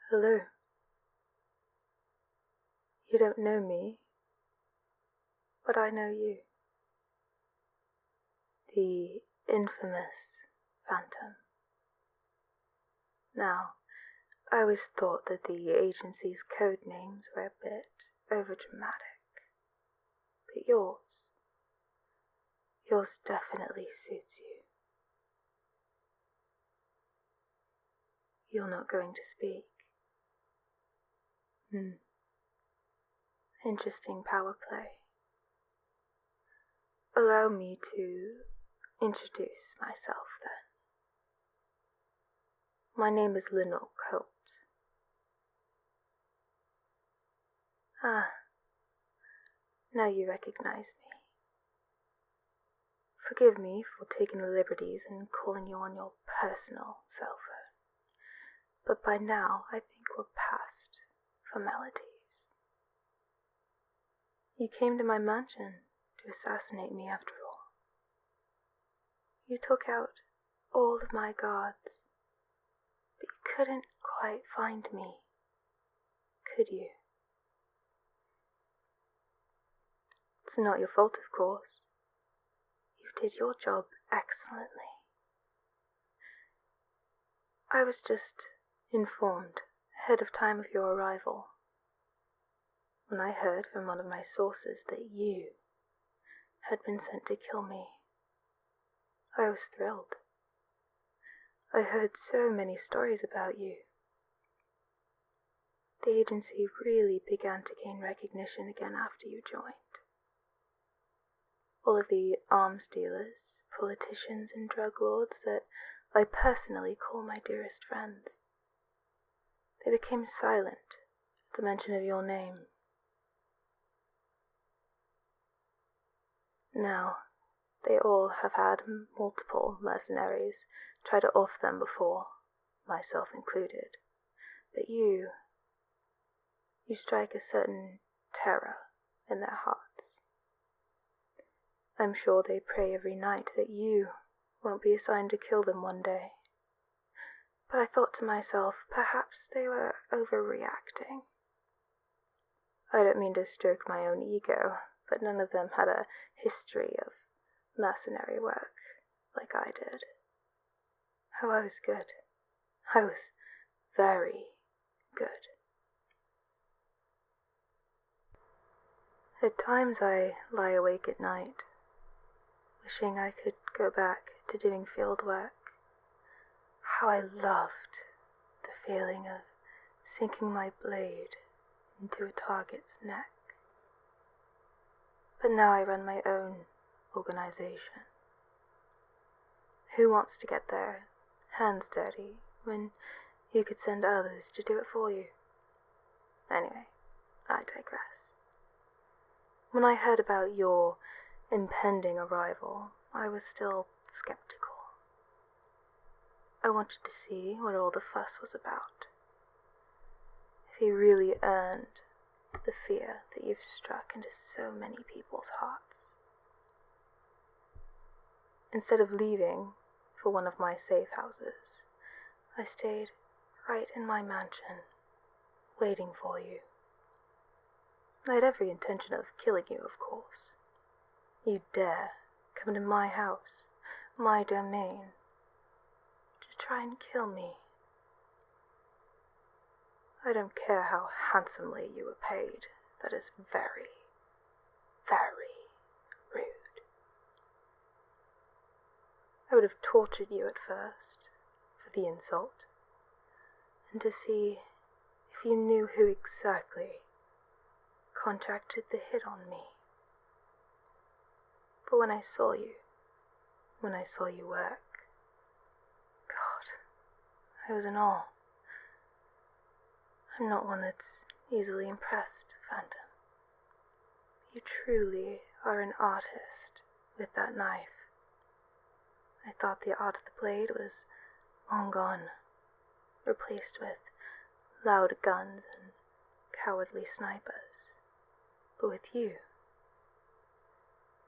Hello. You don't know me, but I know you. The infamous Phantom. Now, I always thought that the agency's code names were a bit overdramatic, but yours definitely suits you. You're not going to speak. Interesting power play. Allow me to introduce myself then. My name is Lenore Colt. Now you recognize me. Forgive me for taking the liberties and calling you on your personal cell phone, but by now I think we're past formalities. You came to my mansion to assassinate me after all. You took out all of my guards, but you couldn't quite find me, could you? It's not your fault, of course. You did your job excellently. I was just informed ahead of time of your arrival. When I heard from one of my sources that you had been sent to kill me, I was thrilled. I heard so many stories about you. The agency really began to gain recognition again after you joined. All of the arms dealers, politicians, and drug lords that I personally call my dearest friends, they became silent at the mention of your name. Now, they all have had multiple mercenaries try to off them before, myself included, but you strike a certain terror in their hearts. I'm sure they pray every night that you won't be assigned to kill them one day. But I thought to myself, perhaps they were overreacting. I don't mean to stroke my own ego, but none of them had a history of mercenary work like I did. Oh, I was good. I was very good. At times I lie awake at night, wishing I could go back to doing field work. How I loved the feeling of sinking my blade into a target's neck. But now I run my own organization. Who wants to get their hands dirty when you could send others to do it for you? Anyway, I digress. When I heard about your impending arrival, I was still skeptical. I wanted to see what all the fuss was about. If you really earned the fear that you've struck into so many people's hearts. Instead of leaving for one of my safe houses, I stayed right in my mansion, waiting for you. I had every intention of killing you, of course. You dare come into my house, my domain, to try and kill me. I don't care how handsomely you were paid. That is very, very rude. I would have tortured you at first for the insult, and to see if you knew who exactly contracted the hit on me. But when I saw you work, God, I was in awe. I'm not one that's easily impressed, Phantom. You truly are an artist with that knife. I thought the art of the blade was long gone, replaced with loud guns and cowardly snipers. But with you,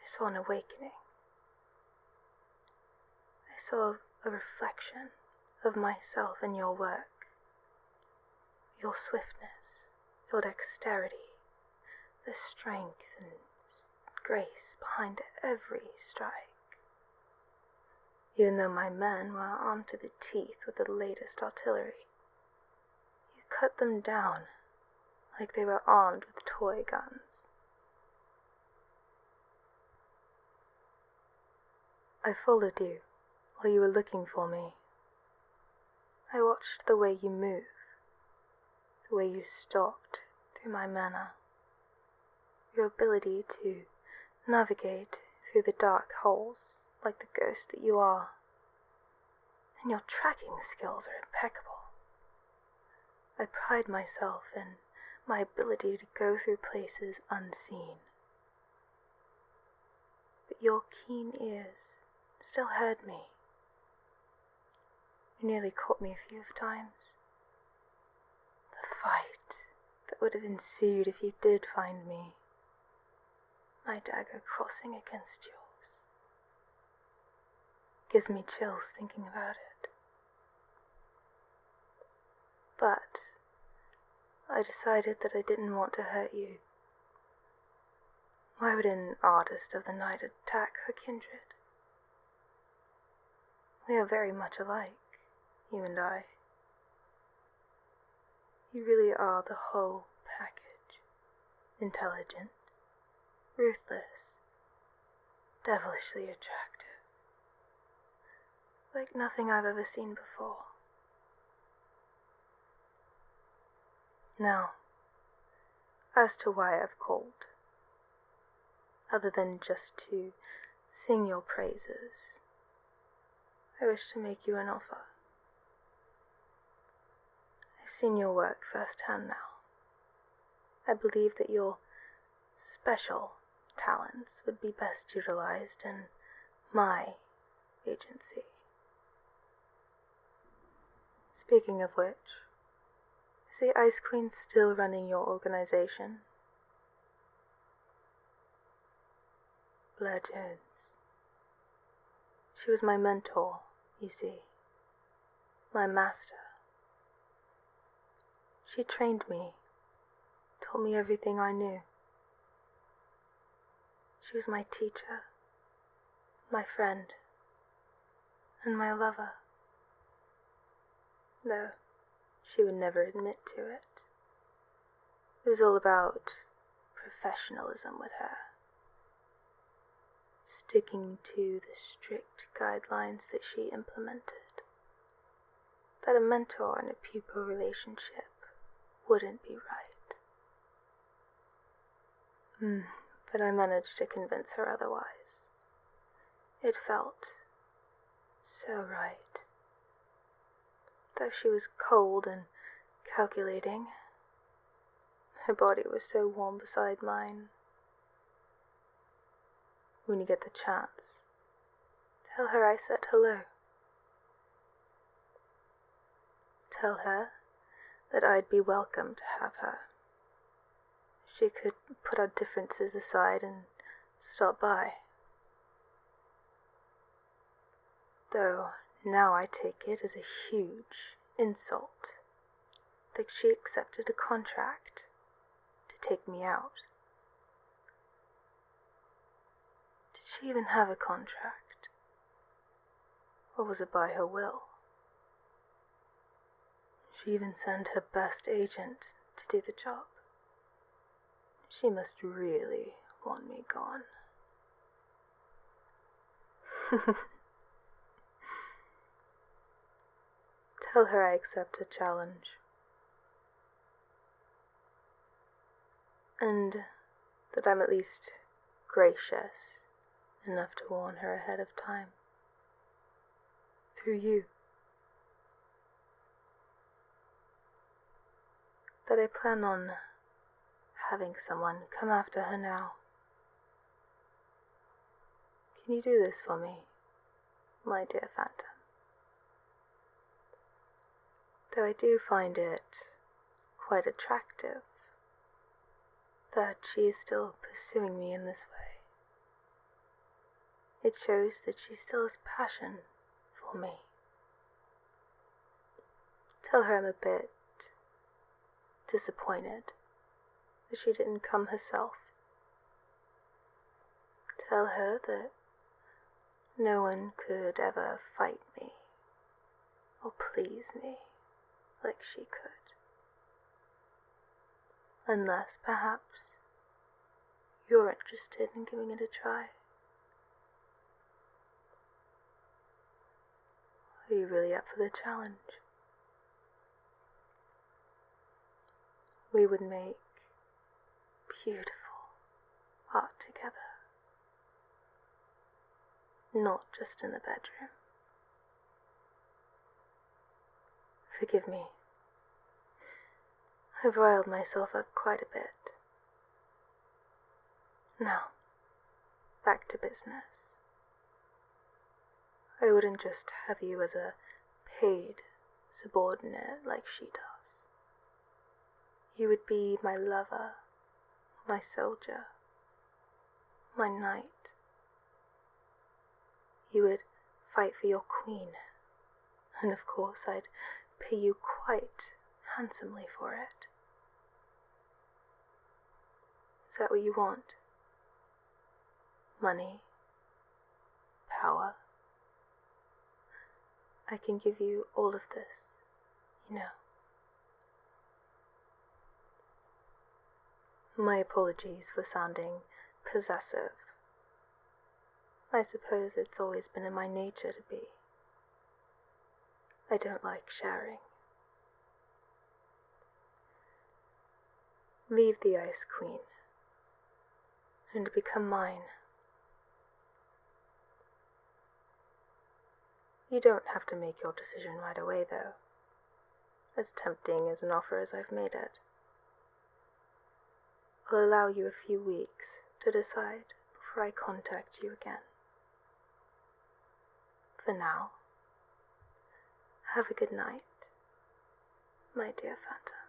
I saw an awakening. I saw a reflection of myself in your work. your swiftness, your dexterity, the strength and grace behind every strike. Even though my men were armed to the teeth with the latest artillery, you cut them down like they were armed with toy guns. I followed you while you were looking for me. I watched the way you move, the way you stalked through my manor, your ability to navigate through the dark holes like the ghost that you are, and your tracking skills are impeccable. I pride myself in my ability to go through places unseen. But your keen ears still heard me. You nearly caught me a few times. The fight that would have ensued if you did find me, my dagger crossing against yours, gives me chills thinking about it. But I decided that I didn't want to hurt you. Why would an artist of the night attack her kindred? We are very much alike, you and I. You really are the whole package. Intelligent, ruthless, devilishly attractive. Like nothing I've ever seen before. Now, as to why I've called, other than just to sing your praises, I wish to make you an offer. I've seen your work firsthand now. I believe that your special talents would be best utilized in my agency. Speaking of which, is the Ice Queen still running your organization? Blair Jones. She was my mentor, you see. My master. She trained me, taught me everything I knew. She was my teacher, my friend, and my lover. Though she would never admit to it. It was all about professionalism with her. Sticking to the strict guidelines that she implemented. That a mentor and a pupil relationship wouldn't be right. But I managed to convince her otherwise. It felt so right. Though she was cold and calculating, her body was so warm beside mine. When you get the chance, tell her I said hello. Tell her that I'd be welcome to have her. She could put our differences aside and stop by. Though now I take it as a huge insult that she accepted a contract to take me out. Did she even have a contract? Or was it by her will? She even sent her best agent to do the job. She must really want me gone. Tell her I accept her challenge. And that I'm at least gracious enough to warn her ahead of time. Through you. That I plan on having someone come after her now. Can you do this for me, my dear Phantom? Though I do find it quite attractive that she is still pursuing me in this way. It shows that she still has passion for me. Tell her I'm a bit disappointed that she didn't come herself. Tell her that no one could ever fight me or please me like she could. Unless, perhaps, you're interested in giving it a try. Are you really up for the challenge? We would make beautiful art together. Not just in the bedroom. Forgive me. I've riled myself up quite a bit. Now, back to business. I wouldn't just have you as a paid subordinate like she does. You would be my lover, my soldier, my knight. You would fight for your queen, and of course I'd pay you quite handsomely for it. Is that what you want? Money? Power? I can give you all of this, you know. My apologies for sounding possessive. I suppose it's always been in my nature to be. I don't like sharing. Leave the Ice Queen and become mine. You don't have to make your decision right away, though, as tempting as an offer as I've made it. I'll allow you a few weeks to decide before I contact you again. For now, have a good night, my dear Phantom.